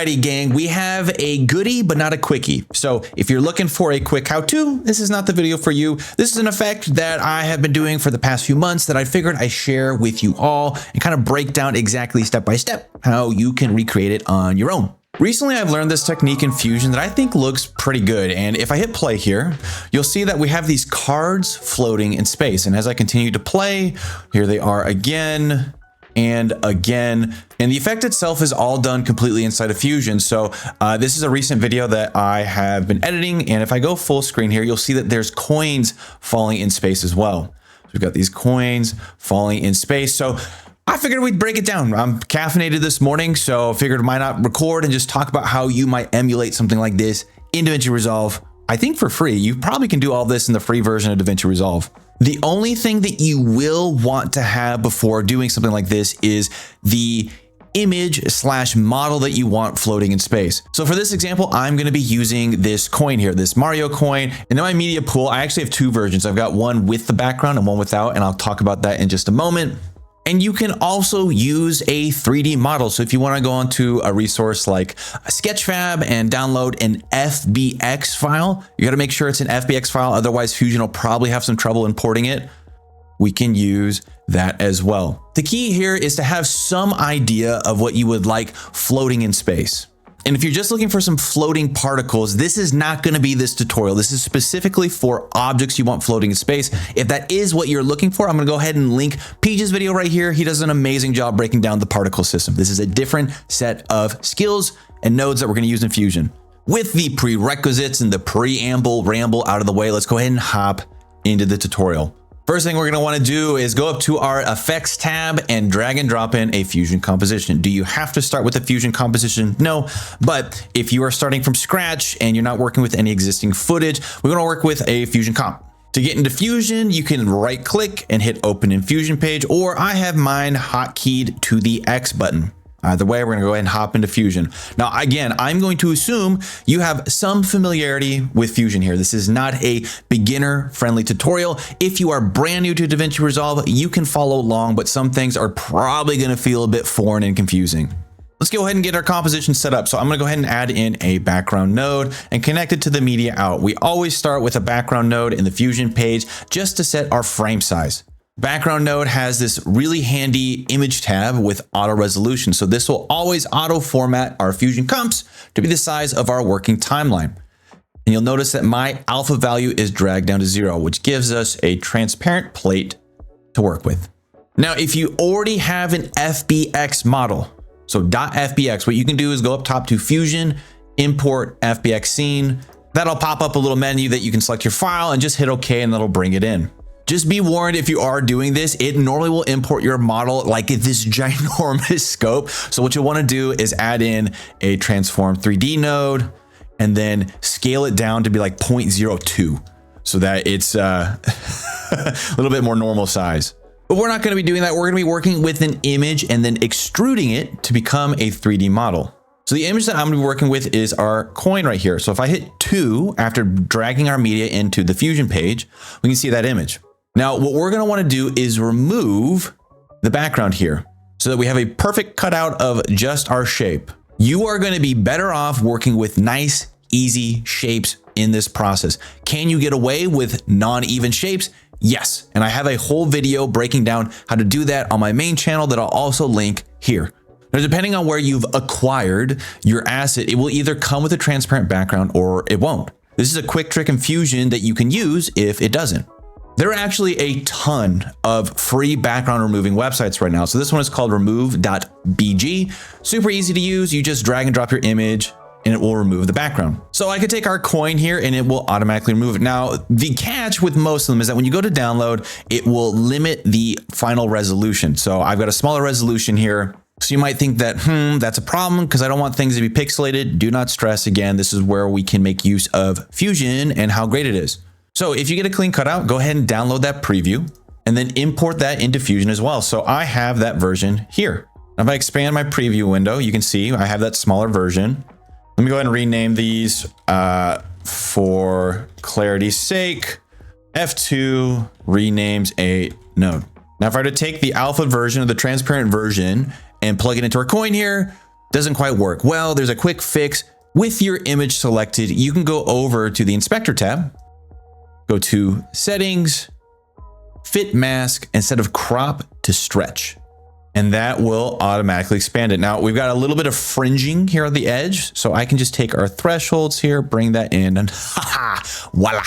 Alrighty, gang, we have a goodie, but not a quickie. So if you're looking for a quick how-to, this is not the video for you. This is an effect that I have been doing for the past few months that I figured I share with you all and kind of break down exactly step by step how you can recreate it on your own. Recently, I've learned this technique in Fusion that I think looks pretty good. And if I hit play here, you'll see that we have these cards floating in space. And as I continue to play, here they are again and again. And the effect itself is all done completely inside of Fusion. So this is a recent video that I have been editing. And if I go full screen here, you'll see that there's coins falling in space as well. So we've got these coins falling in space. So I figured we'd break it down. I'm caffeinated this morning, so figured why not record and just talk about how you might emulate something like this in DaVinci Resolve. I think for free. You probably can do all this in the free version of DaVinci Resolve. The only thing that you will want to have before doing something like this is the image/model that you want floating in space. So for this example, I'm going to be using this coin here, this Mario coin. And in my media pool, I actually have two versions. I've got one with the background and one without, and I'll talk about that in just a moment. And you can also use a 3D model. So if you want to go onto a resource like a Sketchfab and download an FBX file, you got to make sure it's an FBX file. Otherwise, Fusion will probably have some trouble importing it. We can use that as well. The key here is to have some idea of what you would like floating in space. And if you're just looking for some floating particles, this is not going to be this tutorial. This is specifically for objects you want floating in space. If that is what you're looking for, I'm going to go ahead and link PeeJ's video right here. He does an amazing job breaking down the particle system. This is a different set of skills and nodes that we're going to use in Fusion. With the prerequisites and the preamble ramble out of the way, let's go ahead and hop into the tutorial. First thing we're going to want to do is go up to our effects tab and drag and drop in a Fusion composition. Do you have to start with a Fusion composition? No, but if you are starting from scratch and you're not working with any existing footage, we're going to work with a Fusion comp. To get into Fusion, you can right click and hit open in Fusion page, or I have mine hotkeyed to the X button. Either way, we're going to go ahead and hop into Fusion. Now, again, I'm going to assume you have some familiarity with Fusion here. This is not a beginner-friendly tutorial. If you are brand new to DaVinci Resolve, you can follow along, but some things are probably going to feel a bit foreign and confusing. Let's go ahead and get our composition set up. So I'm going to go ahead and add in a background node and connect it to the media out. We always start with a background node in the Fusion page just to set our frame size. Background node has this really handy image tab with auto resolution. So this will always auto format our Fusion comps to be the size of our working timeline. And you'll notice that my alpha value is dragged down to 0, which gives us a transparent plate to work with. Now, if you already have an FBX model, so .fbx, what you can do is go up top to Fusion, import FBX scene. That'll pop up a little menu that you can select your file and just hit OK, and that'll bring it in. Just be warned, if you are doing this, it normally will import your model like this ginormous scope. So what you'll want to do is add in a transform 3D node and then scale it down to be like 0.02 so that it's a little bit more normal size. But we're not going to be doing that. We're going to be working with an image and then extruding it to become a 3D model. So the image that I'm going to be working with is our coin right here. So if I hit 2 after dragging our media into the Fusion page, we can see that image. Now, what we're going to want to do is remove the background here so that we have a perfect cutout of just our shape. You are going to be better off working with nice, easy shapes in this process. Can you get away with non-even shapes? Yes. And I have a whole video breaking down how to do that on my main channel that I'll also link here. Now, depending on where you've acquired your asset, it will either come with a transparent background or it won't. This is a quick trick in Fusion that you can use if it doesn't. There are actually a ton of free background removing websites right now. So this one is called remove.bg. Super easy to use. You just drag and drop your image and it will remove the background. So I could take our coin here and it will automatically remove it. Now, the catch with most of them is that when you go to download, it will limit the final resolution. So I've got a smaller resolution here. So you might think that, that's a problem because I don't want things to be pixelated. Do not stress. Again, this is where we can make use of Fusion and how great it is. So if you get a clean cutout, go ahead and download that preview and then import that into Fusion as well. So I have that version here. Now, if I expand my preview window, you can see I have that smaller version. Let me go ahead and rename these for clarity's sake. F2 renames a node. Now, if I were to take the alpha version of the transparent version and plug it into our coin here, doesn't quite work. Well, there's a quick fix. With your image selected, you can go over to the Inspector tab, go to Settings, Fit Mask, instead of Crop to Stretch. And that will automatically expand it. Now we've got a little bit of fringing here on the edge. So I can just take our thresholds here, bring that in, and voila,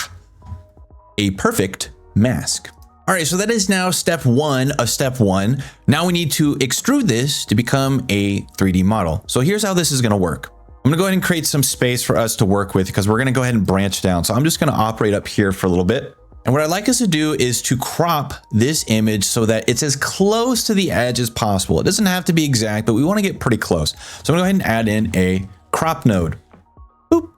a perfect mask. All right, so that is now step one of step one. Now we need to extrude this to become a 3D model. So here's how this is gonna work. I'm gonna go ahead and create some space for us to work with because we're gonna go ahead and branch down. So I'm just gonna operate up here for a little bit. And what I'd like us to do is to crop this image so that it's as close to the edge as possible. It doesn't have to be exact, but we want to get pretty close. So I'm going to go ahead and add in a crop node. Boop.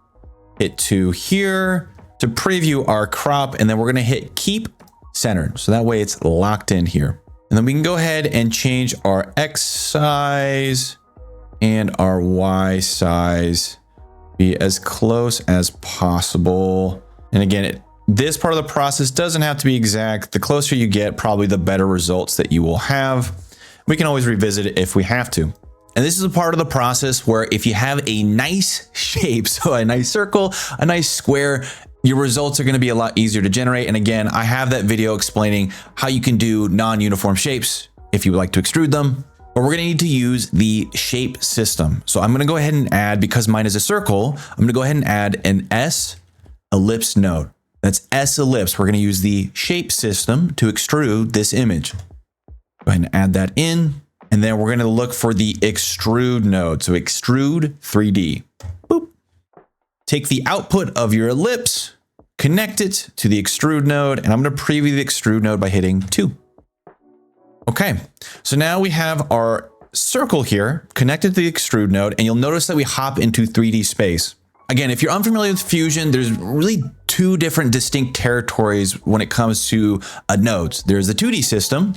Hit 2 here to preview our crop, and then we're going to hit keep centered. So that way it's locked in here. And then we can go ahead and change our X size and our Y size, be as close as possible. And again, this part of the process doesn't have to be exact. The closer you get, probably the better results that you will have. We can always revisit it if we have to. And this is a part of the process where if you have a nice shape, so a nice circle, a nice square, your results are going to be a lot easier to generate. And again, I have that video explaining how you can do non-uniform shapes if you would like to extrude them. But we're going to need to use the shape system. So I'm going to go ahead and add, because mine is a circle, I'm going to go ahead and add an S ellipse node. That's S ellipse. We're going to use the shape system to extrude this image. Go ahead and add that in. And then we're going to look for the extrude node. So extrude 3D. Boop. Take the output of your ellipse, connect it to the extrude node, and I'm going to preview the extrude node by hitting 2. Okay, so now we have our circle here connected to the extrude node, and you'll notice that we hop into 3D space. Again, if you're unfamiliar with Fusion, there's really 2 different distinct territories when it comes to nodes. There's the 2D system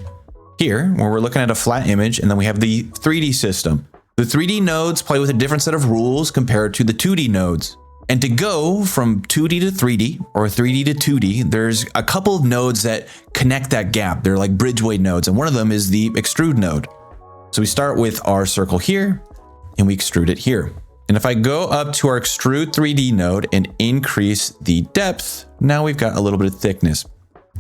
here, where we're looking at a flat image, and then we have the 3D system. The 3D nodes play with a different set of rules compared to the 2D nodes. And to go from 2D to 3D or 3D to 2D, there's a couple of nodes that connect that gap. They're like bridgeway nodes, and one of them is the extrude node. So we start with our circle here, and we extrude it here. And if I go up to our extrude 3D node and increase the depth, now we've got a little bit of thickness.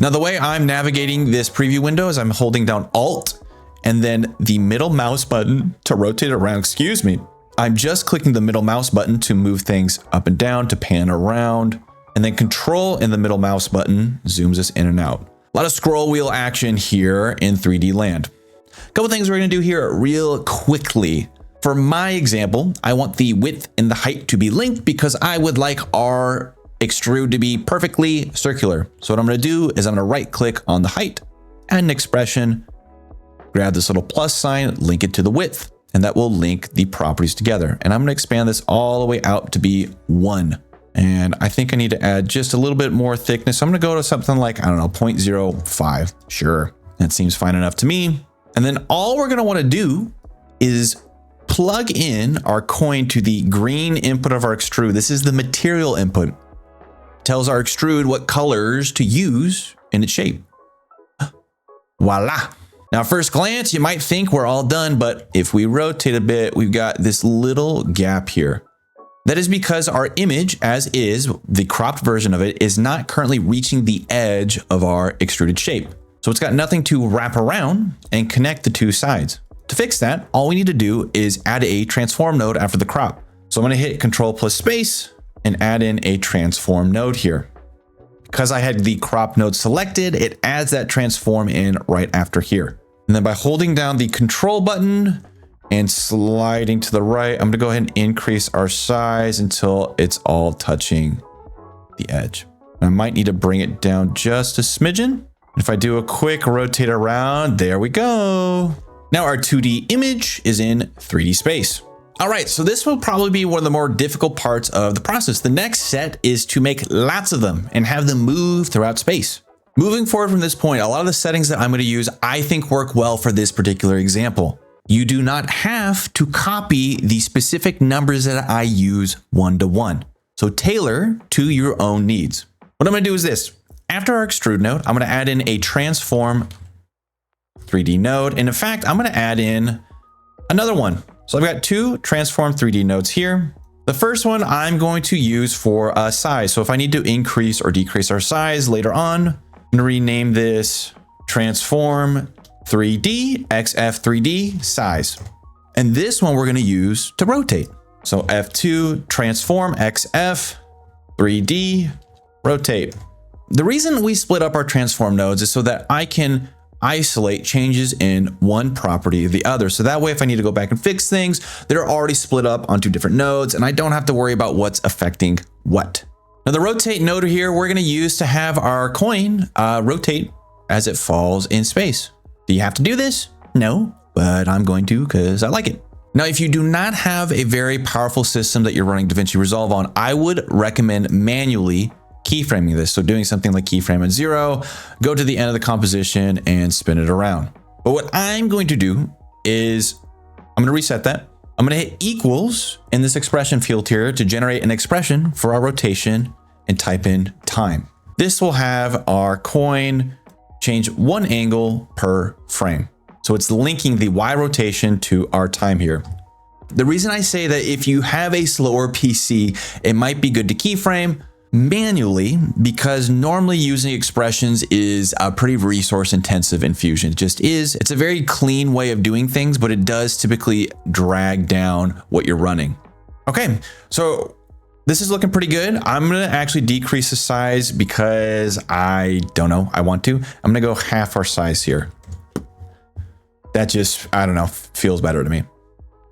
Now, the way I'm navigating this preview window is I'm holding down Alt and then the middle mouse button to rotate it around. Excuse me. I'm just clicking the middle mouse button to move things up and down, to pan around, and then Control and the middle mouse button zooms us in and out. A lot of scroll wheel action here in 3D land. A couple things we're going to do here real quickly. For my example, I want the width and the height to be linked because I would like our extrude to be perfectly circular. So what I'm going to do is I'm going to right click on the height, add an expression, grab this little plus sign, link it to the width, and that will link the properties together. And I'm going to expand this all the way out to be 1. And I think I need to add just a little bit more thickness. I'm going to go to something like, I don't know, 0.05. Sure. That seems fine enough to me. And then all we're going to want to do is plug in our coin to the green input of our extrude. This is the material input. It tells our extrude what colors to use in its shape. Voila. Now, first glance, you might think we're all done, but if we rotate a bit, we've got this little gap here. That is because our image, as is, the cropped version of it, is not currently reaching the edge of our extruded shape. So it's got nothing to wrap around and connect the 2 sides. To fix that, all we need to do is add a transform node after the crop. So I'm going to hit Control plus space and add in a transform node here. Because I had the crop node selected, it adds that transform in right after here. And then by holding down the Control button and sliding to the right, I'm going to go ahead and increase our size until it's all touching the edge. And I might need to bring it down just a smidgen. If I do a quick rotate around, there we go. Now our 2D image is in 3D space. All right, so this will probably be one of the more difficult parts of the process. The next set is to make lots of them and have them move throughout space. Moving forward from this point, a lot of the settings that I'm going to use, I think work well for this particular example. You do not have to copy the specific numbers that I use one-to-one. So tailor to your own needs. What I'm going to do is this. After our extrude node, I'm going to add in a transform 3D node. And in fact, I'm going to add in another one. So I've got two transform 3D nodes here. The first one I'm going to use for size. So if I need to increase or decrease our size later on, I'm gonna rename this transform 3D XF3D size. And this one we're gonna use to rotate. So F2 transform XF 3D rotate. The reason we split up our transform nodes is so that I can isolate changes in one property or the other. So that way, if I need to go back and fix things, they're already split up onto different nodes and I don't have to worry about what's affecting what. Now the rotate node here, we're gonna use to have our coin rotate as it falls in space. Do you have to do this? No, but I'm going to because I like it. Now, if you do not have a very powerful system that you're running DaVinci Resolve on, I would recommend manually keyframing this. So doing something like keyframe at 0, go to the end of the composition and spin it around. But what I'm going to do is I'm going to reset that. I'm going to hit equals in this expression field here to generate an expression for our rotation and type in time. This will have our coin change 1 angle per frame. So it's linking the Y rotation to our time here. The reason I say that if you have a slower PC, it might be good to keyframe manually, because normally using expressions is pretty resource intensive in Fusion. It just is. It's a very clean way of doing things, but it does typically drag down what you're running. Okay, so this is looking pretty good. I'm gonna actually decrease the size because I don't know, I want to. I'm gonna go half our size here. That just, I don't know, feels better to me.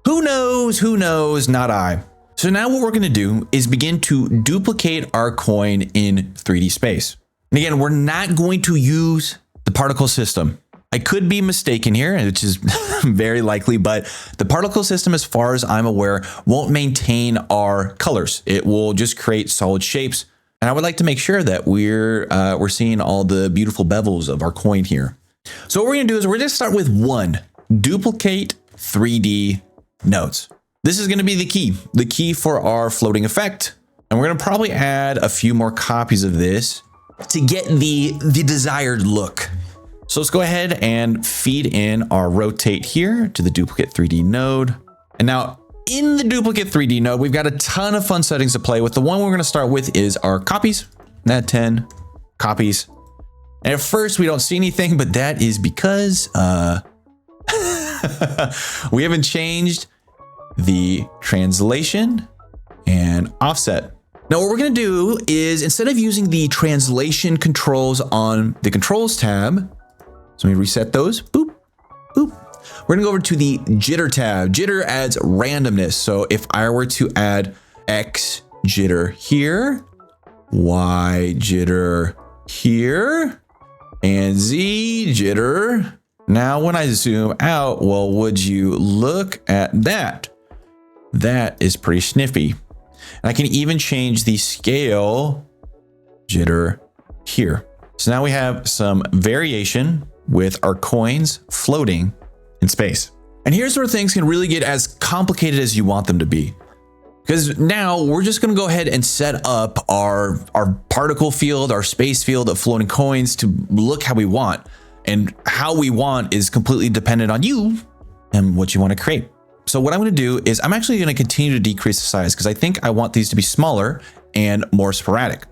Who knows, not I. So now what we're gonna do is begin to duplicate our coin in 3D space. And again, we're not going to use the particle system. I could be mistaken here, which is very likely, but the particle system, as far as I'm aware, won't maintain our colors. It will just create solid shapes. And I would like to make sure that we're seeing all the beautiful bevels of our coin here. So what we're gonna do is we're gonna start with one, duplicate 3D nodes. This is gonna be the key for our floating effect. And we're gonna probably add a few more copies of this to get the desired look. So let's go ahead and feed in our rotate here to the duplicate 3D node. And now in the duplicate 3D node, we've got a ton of fun settings to play with. The one we're gonna start with is our copies. Add 10 copies. And at first we don't see anything, but that is because we haven't changed the translation and offset. Now what we're gonna do is, instead of using the translation controls on the controls tab, so let me reset those, boop, boop. We're gonna go over to the jitter tab. Jitter adds randomness. So if I were to add X jitter here, Y jitter here, and Z jitter. Now when I zoom out, well, would you look at that? That is pretty sniffy. And I can even change the scale jitter here. So now we have some variation with our coins floating in space. And here's where things can really get as complicated as you want them to be. Because now we're just gonna go ahead and set up our particle field, our space field of floating coins to look how we want. And how we want is completely dependent on you and what you want to create. So what I'm gonna do is I'm actually gonna continue to decrease the size because I think I want these to be smaller and more sporadic.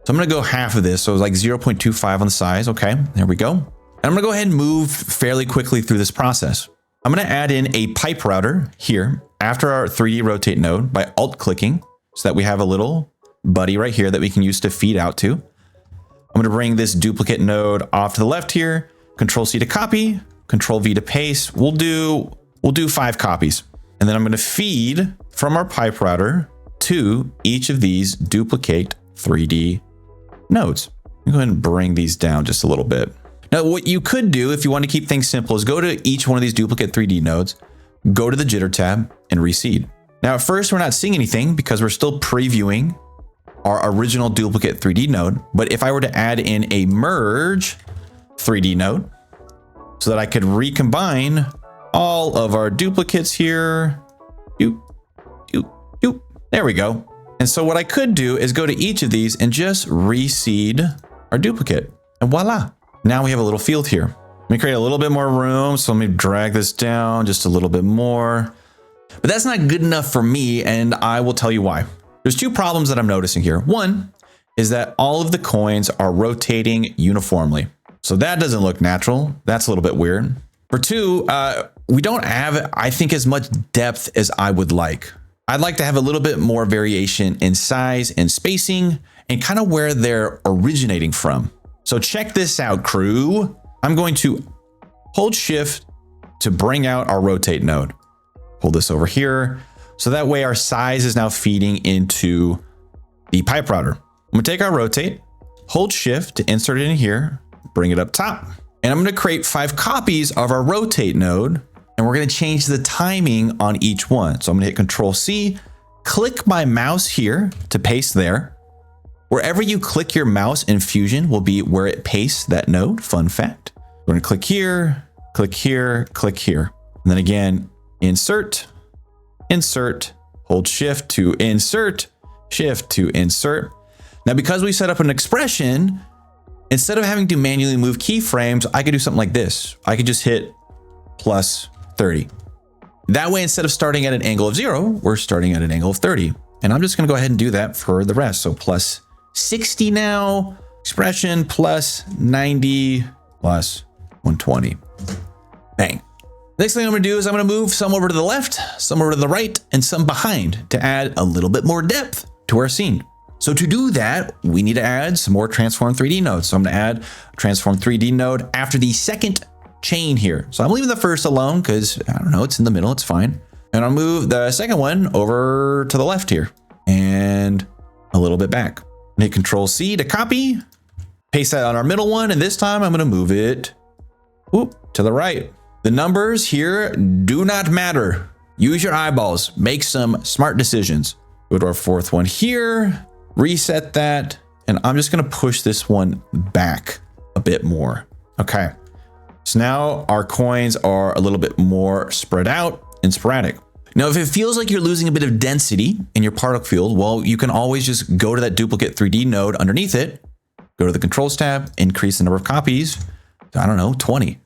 So I'm gonna go half of this. So it's like 0.25 on the size. Okay, there we go. And I'm gonna go ahead and move fairly quickly through this process. I'm gonna add in a pipe router here after our 3D rotate node by alt clicking so that we have a little buddy right here that we can use to feed out to. I'm gonna bring this duplicate node off to the left here, Control C to copy, Control V to paste. We'll do 5 copies. And then I'm gonna feed from our pipe router to each of these duplicate 3D nodes. I'm gonna go ahead and bring these down just a little bit. Now, what you could do if you want to keep things simple is go to each one of these duplicate 3D nodes, go to the jitter tab and reseed. Now, at first we're not seeing anything because we're still previewing our original duplicate 3D node. But if I were to add in a merge 3D node so that I could recombine all of our duplicates here, there we go. And so what I could do is go to each of these and just reseed our duplicate, and voila. Now we have a little field here. Let me create a little bit more room. So let me drag this down just a little bit more. But that's not good enough for me, and I will tell you why. There's two problems that I'm noticing here. One is that all of the coins are rotating uniformly. So that doesn't look natural. That's a little bit weird. For two, we don't have, I think, as much depth as I would like. I'd like to have a little bit more variation in size and spacing and kind of where they're originating from. So check this out, crew. I'm going to hold shift to bring out our rotate node. Pull this over here. So that way our size is now feeding into the pipe router. I'm gonna take our rotate, hold shift to insert it in here, bring it up top. And I'm gonna create 5 copies of our rotate node, and we're gonna change the timing on each one. So I'm gonna hit Control C, click my mouse here to paste there. Wherever you click your mouse in Fusion will be where it pastes that node, fun fact. We're gonna click here, click here, click here. And then again, insert, insert, hold shift to insert, shift to insert. Now, because we set up an expression, instead of having to manually move keyframes, I could do something like this. I could just hit plus 30. That way, instead of starting at an angle of 0, we're starting at an angle of 30. And I'm just gonna go ahead and do that for the rest. So plus 60 now, expression plus 90 plus 120. Bang. Next thing I'm gonna do is I'm gonna move some over to the left, some over to the right, and some behind to add a little bit more depth to our scene. So to do that, we need to add some more Transform 3D nodes. So I'm gonna add a Transform 3D node after the second chain here. So I'm leaving the first alone because, I don't know, it's in the middle, it's fine. And I'll move the second one over to the left here and a little bit back. Hit Control C to copy, paste that on our middle one, and this time I'm gonna move it to the right. The numbers here do not matter. Use your eyeballs, make some smart decisions. Go to our fourth one here, reset that, and I'm just gonna push this one back a bit more. Okay, so now our coins are a little bit more spread out and sporadic. Now, if it feels like you're losing a bit of density in your particle field, well, you can always just go to that duplicate 3D node underneath it, go to the Controls tab, increase the number of copies to, I don't know, 20.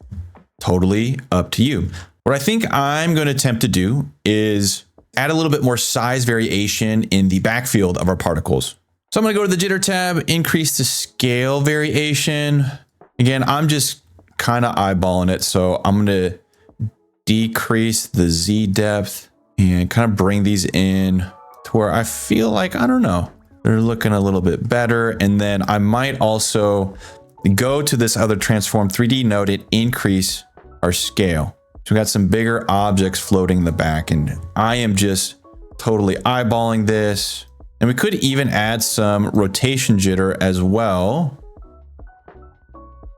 Totally up to you. What I think I'm going to attempt to do is add a little bit more size variation in the backfield of our particles. So I'm going to go to the jitter tab, increase the scale variation. Again, I'm just kind of eyeballing it. So I'm going to decrease the Z depth and kind of bring these in to where I feel like, I don't know, they're looking a little bit better. And then I might also go to this other Transform 3D node and increase our scale. So we got some bigger objects floating in the back, and I am just totally eyeballing this. And we could even add some rotation jitter as well.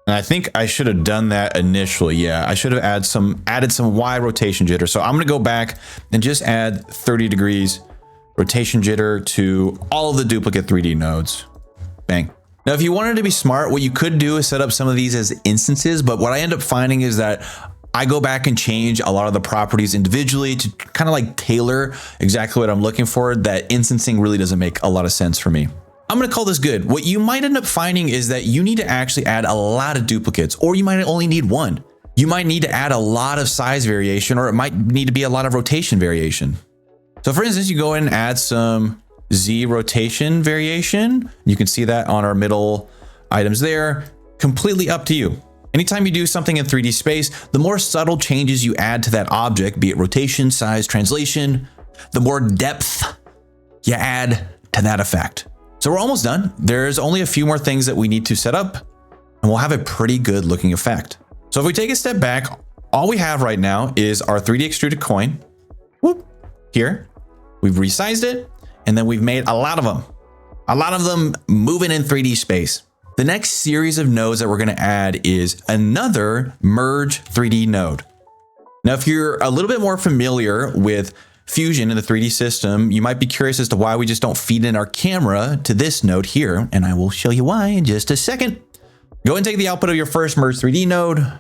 And I think I should have done that initially. Yeah, I should have added some Y rotation jitter. So I'm gonna go back and just add 30 degrees rotation jitter to all of the duplicate 3D nodes. Bang. Now, if you wanted to be smart, what you could do is set up some of these as instances, but what I end up finding is that I go back and change a lot of the properties individually to kind of like tailor exactly what I'm looking for. That instancing really doesn't make a lot of sense for me. I'm gonna call this good. What you might end up finding is that you need to actually add a lot of duplicates, or you might only need one. You might need to add a lot of size variation, or it might need to be a lot of rotation variation. So for instance, you go in and add some Z rotation variation. You can see that on our middle items there. Completely up to you. Anytime you do something in 3D space, the more subtle changes you add to that object, be it rotation, size, translation, the more depth you add to that effect. So we're almost done. There's only a few more things that we need to set up, and we'll have a pretty good looking effect. So if we take a step back, all we have right now is our 3D extruded coin. Whoop, here. We've resized it, and then we've made a lot of them moving in 3D space. The next series of nodes that we're gonna add is another merge 3D node. Now, if you're a little bit more familiar with Fusion in the 3D system, you might be curious as to why we just don't feed in our camera to this node here, and I will show you why in just a second. Go and take the output of your first merge 3D node,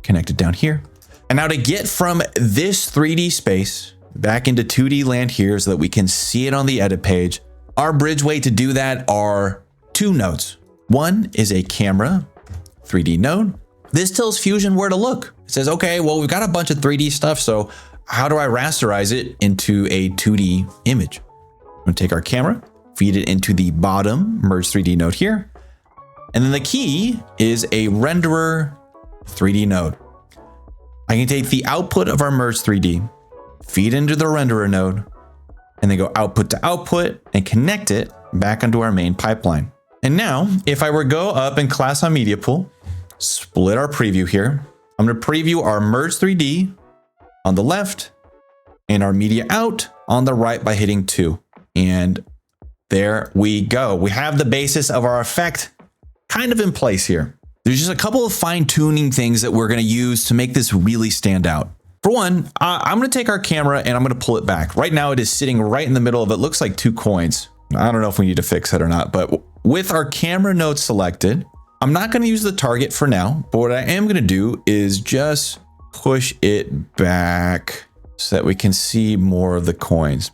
connect it down here. And now to get from this 3D space back into 2D land here so that we can see it on the edit page, our bridge way to do that are 2 nodes. One is a camera 3D node. This tells Fusion where to look. It says, okay, well, we've got a bunch of 3D stuff, so how do I rasterize it into a 2D image? I'm gonna take our camera, feed it into the bottom Merge 3D node here. And then the key is a renderer 3D node. I can take the output of our Merge 3D, feed into the renderer node, and then go output to output and connect it back onto our main pipeline. And now, if I were to go up in class on media pool, split our preview here, I'm gonna preview our Merge 3D on the left and our media out on the right by hitting 2. And there we go. We have the basis of our effect kind of in place here. There's just a couple of fine-tuning things that we're gonna use to make this really stand out. For one, I'm gonna take our camera and I'm gonna pull it back. Right now it is sitting right in the middle of it. Looks like 2 coins. I don't know if we need to fix it or not, but with our camera node selected, I'm not gonna use the target for now, but what I am gonna do is just push it back so that we can see more of the coins.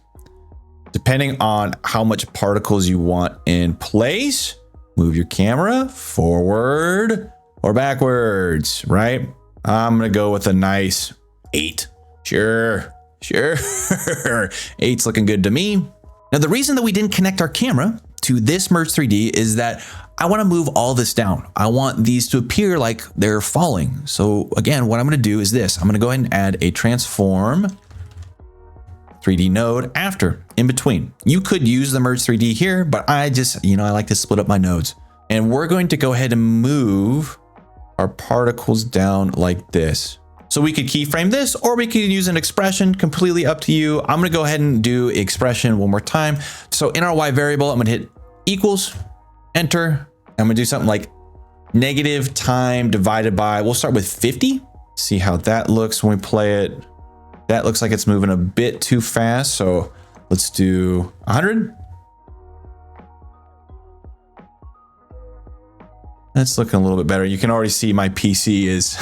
Depending on how much particles you want in place, move your camera forward or backwards, right? I'm gonna go with a nice 8. Sure. 8's looking good to me. Now, the reason that we didn't connect our camera to this Merge 3D is that I wanna move all this down. I want these to appear like they're falling. So again, what I'm gonna do is this. I'm gonna go ahead and add a transform 3D node after, in between. You could use the Merge 3D here, but I just, I like to split up my nodes. And we're going to go ahead and move our particles down like this. So we could keyframe this, or we could use an expression, completely up to you. I'm gonna go ahead and do expression one more time. So in our Y variable, I'm gonna hit equals, enter. I'm gonna do something like negative time divided by, we'll start with 50. See how that looks when we play it. That looks like it's moving a bit too fast. So let's do 100. That's looking a little bit better. You can already see my PC is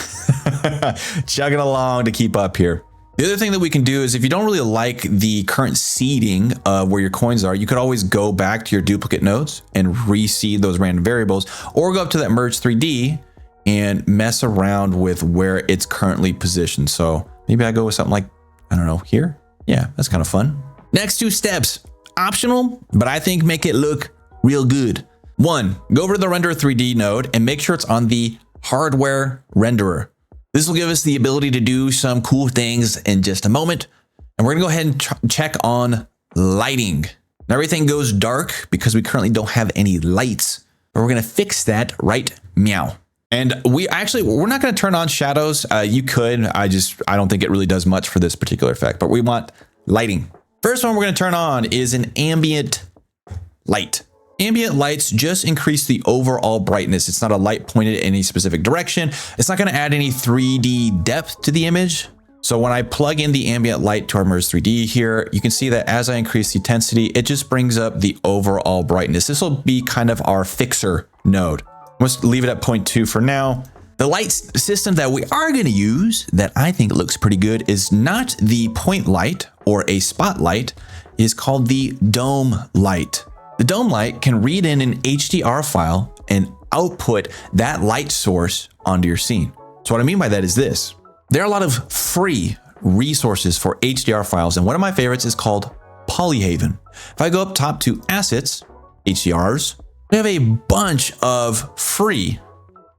chugging along to keep up here. The other thing that we can do is if you don't really like the current seeding of where your coins are, you could always go back to your duplicate nodes and reseed those random variables, or go up to that Merge 3D and mess around with where it's currently positioned. So maybe I go with something like, I don't know, here. Yeah, that's kind of fun. Next 2 steps, optional, but I think make it look real good. 1, go over to the renderer 3D node and make sure it's on the hardware renderer. This will give us the ability to do some cool things in just a moment. And we're gonna go ahead and check on lighting. Now everything goes dark because we currently don't have any lights, but we're gonna fix that right meow. And we're not gonna turn on shadows. You could, I don't think it really does much for this particular effect, but we want lighting. First one we're gonna turn on is an ambient light. Ambient lights just increase the overall brightness. It's not a light pointed in any specific direction. It's not gonna add any 3D depth to the image. So when I plug in the ambient light to our Merge 3D here, you can see that as I increase the intensity, it just brings up the overall brightness. This will be kind of our fixer node. Let's leave it at 0.2 for now. The light system that we are gonna use that I think looks pretty good is not the point light or a spotlight. It is called the dome light. The dome light can read in an HDR file and output that light source onto your scene. So what I mean by that is this. There are a lot of free resources for HDR files, and one of my favorites is called Polyhaven. If I go up top to Assets, HDRs, we have a bunch of free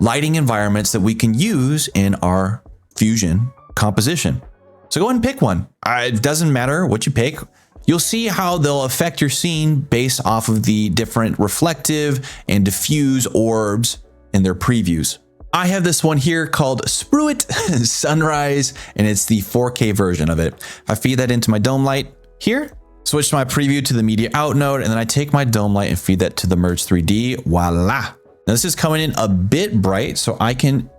lighting environments that we can use in our Fusion composition. So go ahead and pick one. It doesn't matter what you pick. You'll see how they'll affect your scene based off of the different reflective and diffuse orbs in their previews. I have this one here called Spruit Sunrise, and it's the 4K version of it. If I feed that into my dome light here, switch my preview to the media out node, and then I take my dome light and feed that to the Merge 3D, voila. Now this is coming in a bit bright, so I can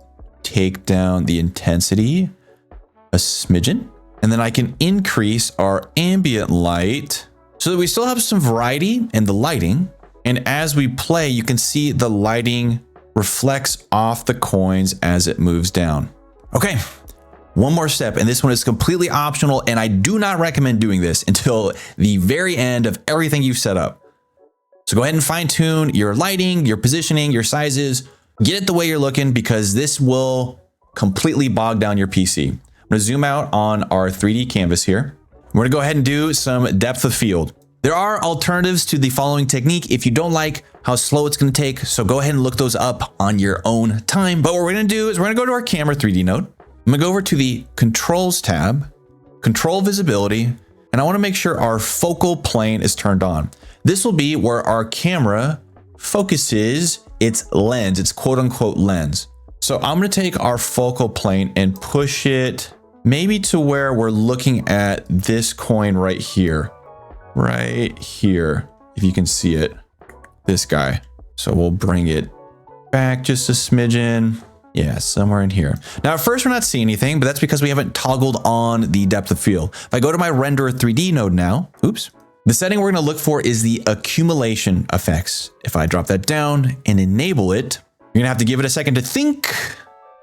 take down the intensity a smidgen. And then I can increase our ambient light so that we still have some variety in the lighting. And as we play, you can see the lighting reflects off the coins as it moves down. Okay, one more step, and this one is completely optional, and I do not recommend doing this until the very end of everything you've set up. So go ahead and fine tune your lighting, your positioning, your sizes, get it the way you're looking, because this will completely bog down your PC. I'm gonna zoom out on our 3D canvas here. We're gonna go ahead and do some depth of field. There are alternatives to the following technique if you don't like how slow it's gonna take, so go ahead and look those up on your own time. But what we're gonna do is we're gonna go to our camera 3D node. I'm gonna go over to the Controls tab, Control Visibility, and I wanna make sure our focal plane is turned on. This will be where our camera focuses its lens, its quote unquote lens. So I'm gonna take our focal plane and push it maybe to where we're looking at this coin right here, if you can see it, this guy. So we'll bring it back just a smidgen. Yeah, somewhere in here. Now, at first we're not seeing anything, but that's because we haven't toggled on the depth of field. If I go to my render 3D node now, the setting we're gonna look for is the accumulation effects. If I drop that down and enable it, you're gonna have to give it a second to think,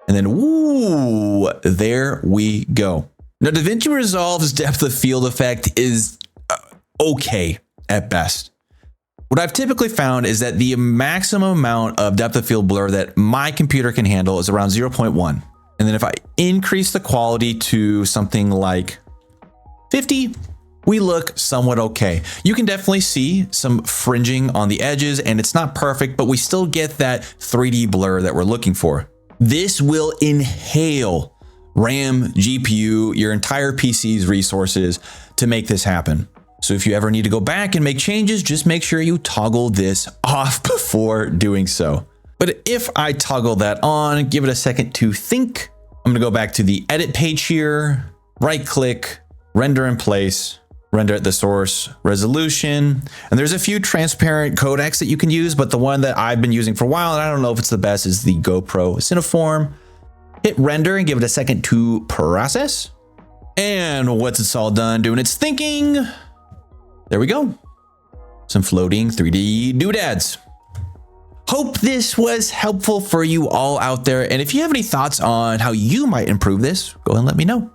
and then, ooh, there we go. Now, DaVinci Resolve's depth of field effect is okay at best. What I've typically found is that the maximum amount of depth of field blur that my computer can handle is around 0.1. And then if I increase the quality to something like 50, we look somewhat okay. You can definitely see some fringing on the edges, and it's not perfect, but we still get that 3D blur that we're looking for. This will inhale RAM, GPU, your entire PC's resources to make this happen. So if you ever need to go back and make changes, just make sure you toggle this off before doing so. But if I toggle that on, give it a second to think, I'm gonna go back to the edit page here, right click, render in place, render at the source resolution. And there's a few transparent codecs that you can use, but the one that I've been using for a while, and I don't know if it's the best, is the GoPro Cineform. Hit render and give it a second to process. And once it's all done doing its thinking, there we go. Some floating 3D doodads. Hope this was helpful for you all out there. And if you have any thoughts on how you might improve this, go ahead and let me know.